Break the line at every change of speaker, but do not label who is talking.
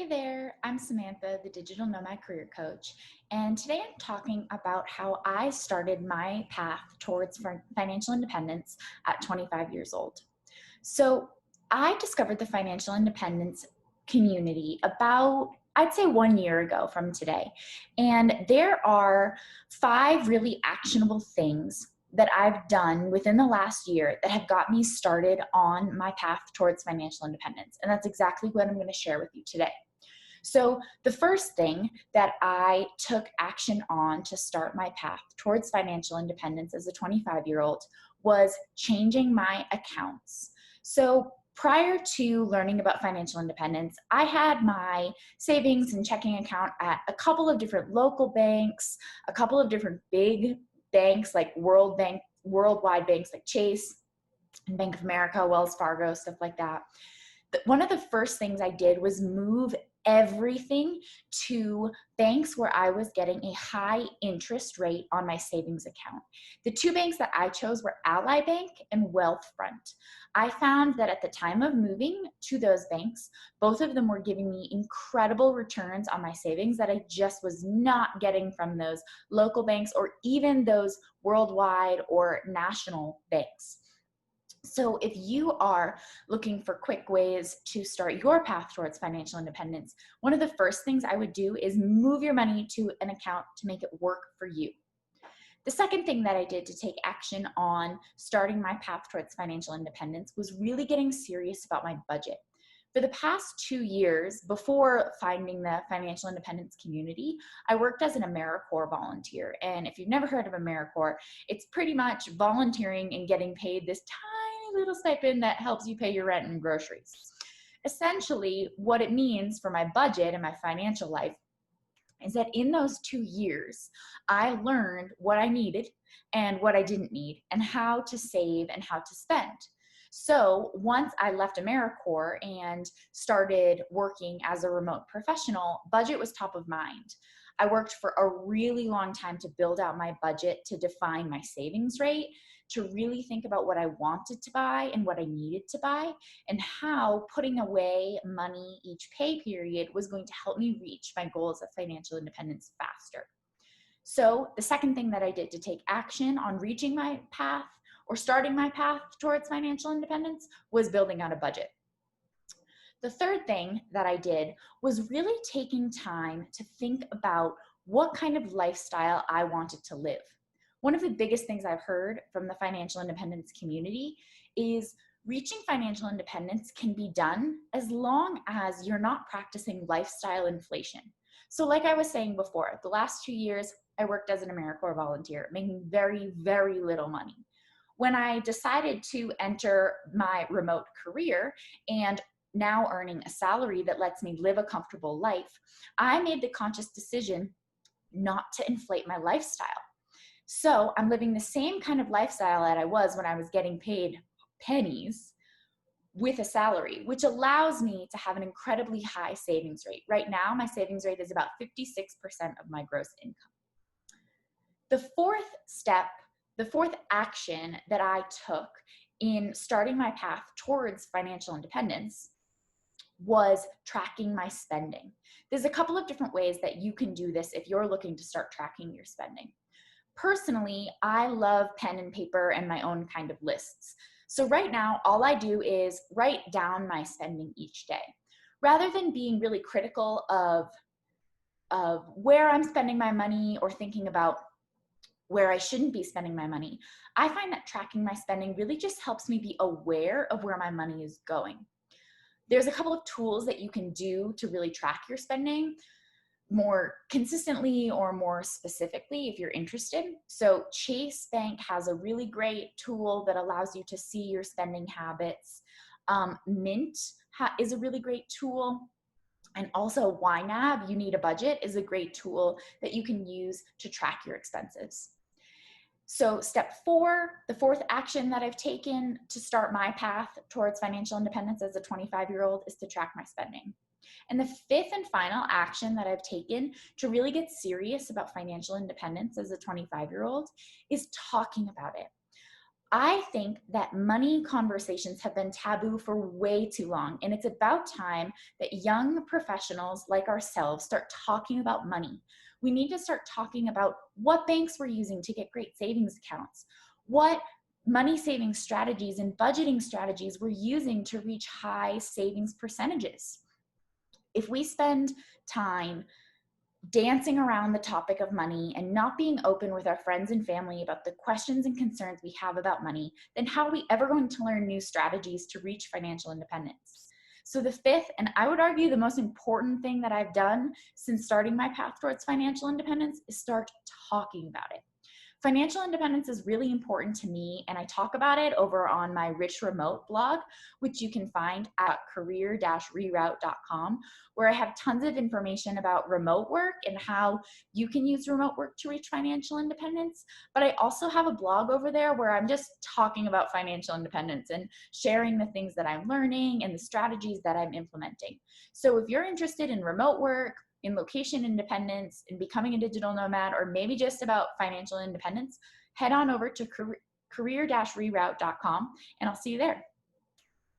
Hey there, I'm Samantha, the Digital Nomad Career Coach, and today I'm talking about how I started my path towards financial independence at 25 years old. So, I discovered the financial independence community about, I'd say, 1 year ago from today. And there are five really actionable things that I've done within the last year that have got me started on my path towards financial independence. And that's exactly what I'm going to share with you today. So, the first thing that I took action on to start my path towards financial independence as a 25-year-old was changing my accounts. So, prior to learning about financial independence, I had my savings and checking account at a couple of different local banks, a couple of different big banks like worldwide banks like Chase and Bank of America, Wells Fargo, stuff like that. One of the first things I did was move everything to banks where I was getting a high interest rate on my savings account. The two banks that I chose were Ally Bank and Wealthfront. I found that at the time of moving to those banks, both of them were giving me incredible returns on my savings that I just was not getting from those local banks or even those worldwide or national banks. So, if you are looking for quick ways to start your path towards financial independence, one of the first things I would do is move your money to an account to make it work for you. The second thing that I did to take action on starting my path towards financial independence was really getting serious about my budget. For the past 2 years, before finding the financial independence community, I worked as an AmeriCorps volunteer. And if you've never heard of AmeriCorps, it's pretty much volunteering and getting paid this tiny little stipend that helps you pay your rent and groceries. Essentially, what it means for my budget and my financial life is that in those 2 years, I learned what I needed and what I didn't need, and how to save and how to spend. So once I left AmeriCorps and started working as a remote professional, budget was top of mind. I worked for a really long time to build out my budget, to define my savings rate, to really think about what I wanted to buy and what I needed to buy, and how putting away money each pay period was going to help me reach my goals of financial independence faster. So, the second thing that I did to take action on reaching my path or starting my path towards financial independence was building out a budget. The third thing that I did was really taking time to think about what kind of lifestyle I wanted to live. One of the biggest things I've heard from the financial independence community is reaching financial independence can be done as long as you're not practicing lifestyle inflation. So, like I was saying before, the last 2 years, I worked as an AmeriCorps volunteer, making very, very little money. When I decided to enter my remote career and now earning a salary that lets me live a comfortable life, I made the conscious decision not to inflate my lifestyle. So I'm living the same kind of lifestyle that I was when I was getting paid pennies with a salary, which allows me to have an incredibly high savings rate. Right now, my savings rate is about 56% of my gross income. The fourth step, the fourth action that I took in starting my path towards financial independence was tracking my spending. There's a couple of different ways that you can do this if you're looking to start tracking your spending. Personally, I love pen and paper and my own kind of lists. So right now, all I do is write down my spending each day. Rather than being really critical of where I'm spending my money or thinking about where I shouldn't be spending my money, I find that tracking my spending really just helps me be aware of where my money is going. There's a couple of tools that you can do to really track your spending more consistently or more specifically if you're interested. So Chase Bank has a really great tool that allows you to see your spending habits. Mint is a really great tool. And also YNAB, You Need a Budget, is a great tool that you can use to track your expenses. So step four, the fourth action that I've taken to start my path towards financial independence as a 25-year-old is to track my spending. And the fifth and final action that I've taken to really get serious about financial independence as a 25-year-old is talking about it. I think that money conversations have been taboo for way too long, and it's about time that young professionals like ourselves start talking about money. We need to start talking about what banks we're using to get great savings accounts, what money saving strategies and budgeting strategies we're using to reach high savings percentages. If we spend time dancing around the topic of money and not being open with our friends and family about the questions and concerns we have about money, then how are we ever going to learn new strategies to reach financial independence? So, the fifth, and I would argue the most important thing that I've done since starting my path towards financial independence is start talking about it. Financial independence is really important to me, and I talk about it over on my Rich Remote blog, which you can find at career-reroute.com, where I have tons of information about remote work and how you can use remote work to reach financial independence. But I also have a blog over there where I'm just talking about financial independence and sharing the things that I'm learning and the strategies that I'm implementing. So if you're interested in remote work, in location independence, in becoming a digital nomad, or maybe just about financial independence, head on over to career-reroute.com and I'll see you there.